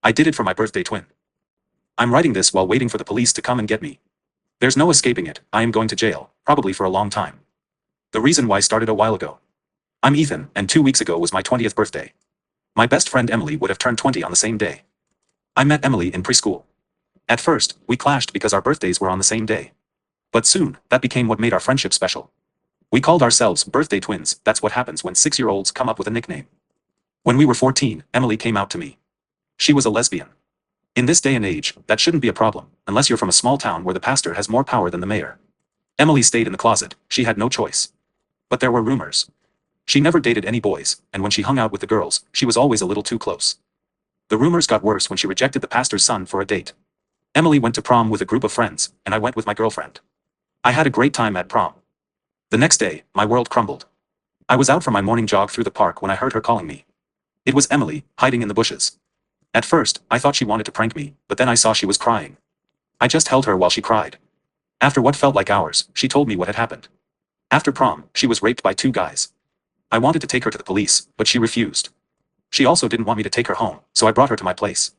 I did it for my birthday twin. I'm writing this while waiting for the police to come and get me. There's no escaping it, I am going to jail, probably for a long time. The reason why started a while ago. I'm Ethan, and 2 weeks ago was my 20th birthday. My best friend Emily would have turned 20 on the same day. I met Emily in preschool. At first, we clashed because our birthdays were on the same day. But soon, that became what made our friendship special. We called ourselves birthday twins. That's what happens when 6-year-olds come up with a nickname. When we were 14, Emily came out to me. She was a lesbian. In this day and age, that shouldn't be a problem, unless you're from a small town where the pastor has more power than the mayor. Emily stayed in the closet, she had no choice. But there were rumors. She never dated any boys, and when she hung out with the girls, she was always a little too close. The rumors got worse when she rejected the pastor's son for a date. Emily went to prom with a group of friends, and I went with my girlfriend. I had a great time at prom. The next day, my world crumbled. I was out for my morning jog through the park when I heard her calling me. It was Emily, hiding in the bushes. At first, I thought she wanted to prank me, but then I saw she was crying. I just held her while she cried. After what felt like hours, she told me what had happened. After prom, she was raped by 2 guys. I wanted to take her to the police, but she refused. She also didn't want me to take her home, so I brought her to my place.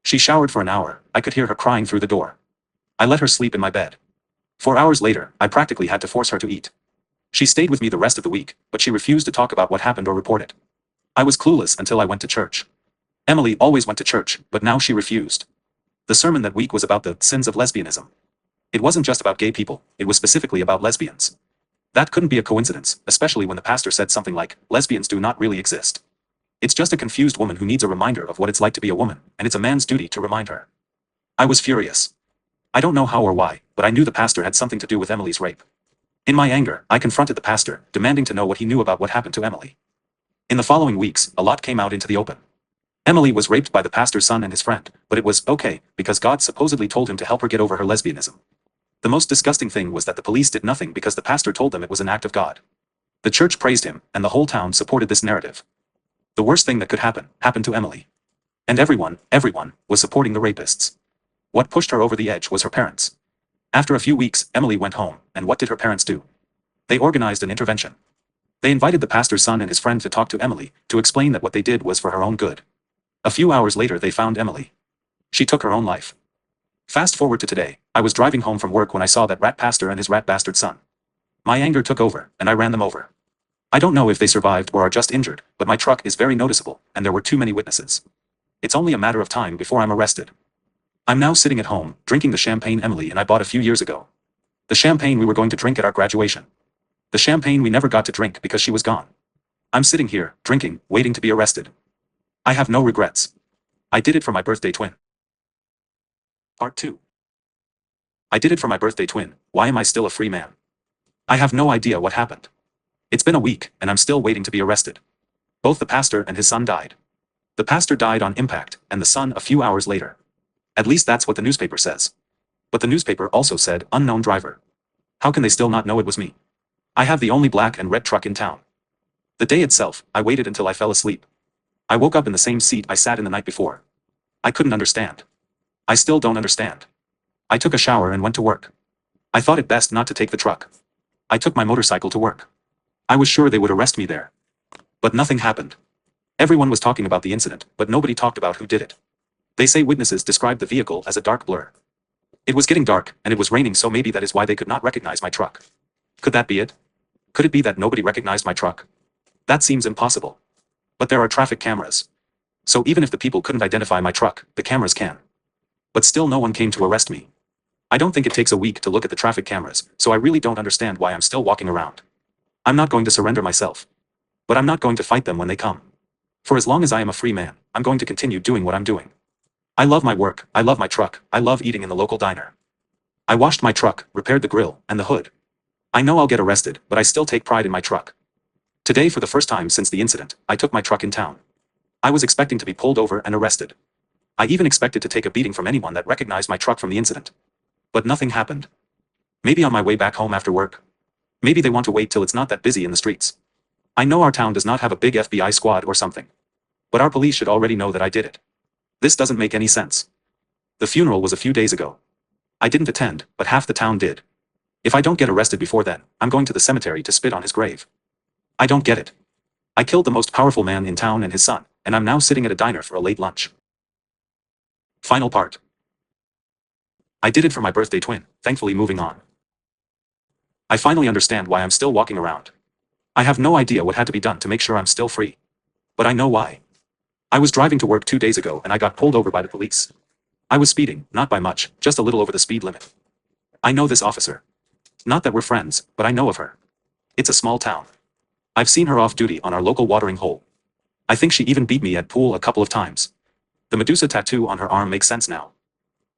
She showered for an hour, I could hear her crying through the door. I let her sleep in my bed. 4 hours later, I practically had to force her to eat. She stayed with me the rest of the week, but she refused to talk about what happened or report it. I was clueless until I went to church. Emily always went to church, but now she refused. The sermon that week was about the sins of lesbianism. It wasn't just about gay people, it was specifically about lesbians. That couldn't be a coincidence, especially when the pastor said something like, lesbians do not really exist. It's just a confused woman who needs a reminder of what it's like to be a woman, and it's a man's duty to remind her. I was furious. I don't know how or why, but I knew the pastor had something to do with Emily's rape. In my anger, I confronted the pastor, demanding to know what he knew about what happened to Emily. In the following weeks, a lot came out into the open. Emily was raped by the pastor's son and his friend, but it was okay, because God supposedly told him to help her get over her lesbianism. The most disgusting thing was that the police did nothing because the pastor told them it was an act of God. The church praised him, and the whole town supported this narrative. The worst thing that could happen, happened to Emily. And everyone, was supporting the rapists. What pushed her over the edge was her parents. After a few weeks, Emily went home, and what did her parents do? They organized an intervention. They invited the pastor's son and his friend to talk to Emily, to explain that what they did was for her own good. A few hours later they found Emily. She took her own life. Fast forward to today, I was driving home from work when I saw that rat pastor and his rat bastard son. My anger took over, and I ran them over. I don't know if they survived or are just injured, but my truck is very noticeable, and there were too many witnesses. It's only a matter of time before I'm arrested. I'm now sitting at home, drinking the champagne Emily and I bought a few years ago. The champagne we were going to drink at our graduation. The champagne we never got to drink because she was gone. I'm sitting here, drinking, waiting to be arrested. I have no regrets. I did it for my birthday twin. Part 2. I did it for my birthday twin, why am I still a free man? I have no idea what happened. It's been a week, and I'm still waiting to be arrested. Both the pastor and his son died. The pastor died on impact, and the son a few hours later. At least that's what the newspaper says. But the newspaper also said, unknown driver. How can they still not know it was me? I have the only black and red truck in town. The day itself, I waited until I fell asleep. I woke up in the same seat I sat in the night before. I couldn't understand. I still don't understand. I took a shower and went to work. I thought it best not to take the truck. I took my motorcycle to work. I was sure they would arrest me there. But nothing happened. Everyone was talking about the incident, but nobody talked about who did it. They say witnesses described the vehicle as a dark blur. It was getting dark, and it was raining, so maybe that is why they could not recognize my truck. Could that be it? Could it be that nobody recognized my truck? That seems impossible. But there are traffic cameras. So even if the people couldn't identify my truck, the cameras can. But still no one came to arrest me. I don't think it takes a week to look at the traffic cameras, so I really don't understand why I'm still walking around. I'm not going to surrender myself. But I'm not going to fight them when they come. For as long as I am a free man, I'm going to continue doing what I'm doing. I love my work, I love my truck, I love eating in the local diner. I washed my truck, repaired the grill, and the hood. I know I'll get arrested, but I still take pride in my truck. Today, for the first time since the incident, I took my truck in town. I was expecting to be pulled over and arrested. I even expected to take a beating from anyone that recognized my truck from the incident. But nothing happened. Maybe on my way back home after work. Maybe they want to wait till it's not that busy in the streets. I know our town does not have a big FBI squad or something. But our police should already know that I did it. This doesn't make any sense. The funeral was a few days ago. I didn't attend, but half the town did. If I don't get arrested before then, I'm going to the cemetery to spit on his grave. I don't get it. I killed the most powerful man in town and his son, and I'm now sitting at a diner for a late lunch. Final part. I did it for my birthday twin, thankfully moving on. I finally understand why I'm still walking around. I have no idea what had to be done to make sure I'm still free. But I know why. I was driving to work 2 days ago and I got pulled over by the police. I was speeding, not by much, just a little over the speed limit. I know this officer. Not that we're friends, but I know of her. It's a small town. I've seen her off duty on our local watering hole. I think she even beat me at pool a couple of times. The Medusa tattoo on her arm makes sense now.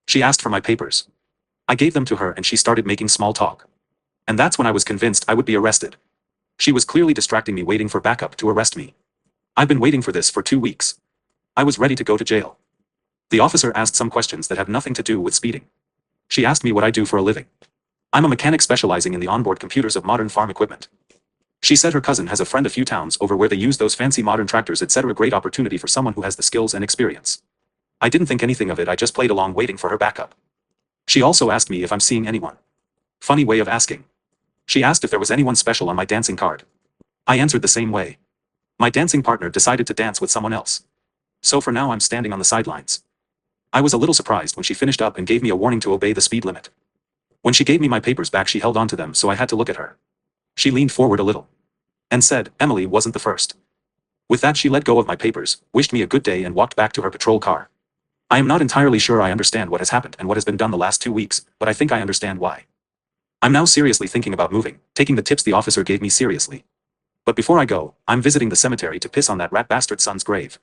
She asked for my papers. I gave them to her and she started making small talk. And that's when I was convinced I would be arrested. She was clearly distracting me waiting for backup to arrest me. I've been waiting for this for 2 weeks. I was ready to go to jail. The officer asked some questions that have nothing to do with speeding. She asked me what I do for a living. I'm a mechanic specializing in the onboard computers of modern farm equipment. She said her cousin has a friend a few towns over where they use those fancy modern tractors, etc. Great opportunity for someone who has the skills and experience. I didn't think anything of it, I just played along waiting for her backup. She also asked me if I'm seeing anyone. Funny way of asking. She asked if there was anyone special on my dancing card. I answered the same way. My dancing partner decided to dance with someone else. So for now I'm standing on the sidelines. I was a little surprised when she finished up and gave me a warning to obey the speed limit. When she gave me my papers back she held on to them so I had to look at her. She leaned forward a little. And said, Emily wasn't the first. With that she let go of my papers, wished me a good day and walked back to her patrol car. I am not entirely sure I understand what has happened and what has been done the last 2 weeks, but I think I understand why. I'm now seriously thinking about moving, taking the tips the officer gave me seriously. But before I go, I'm visiting the cemetery to piss on that rat bastard's son's grave.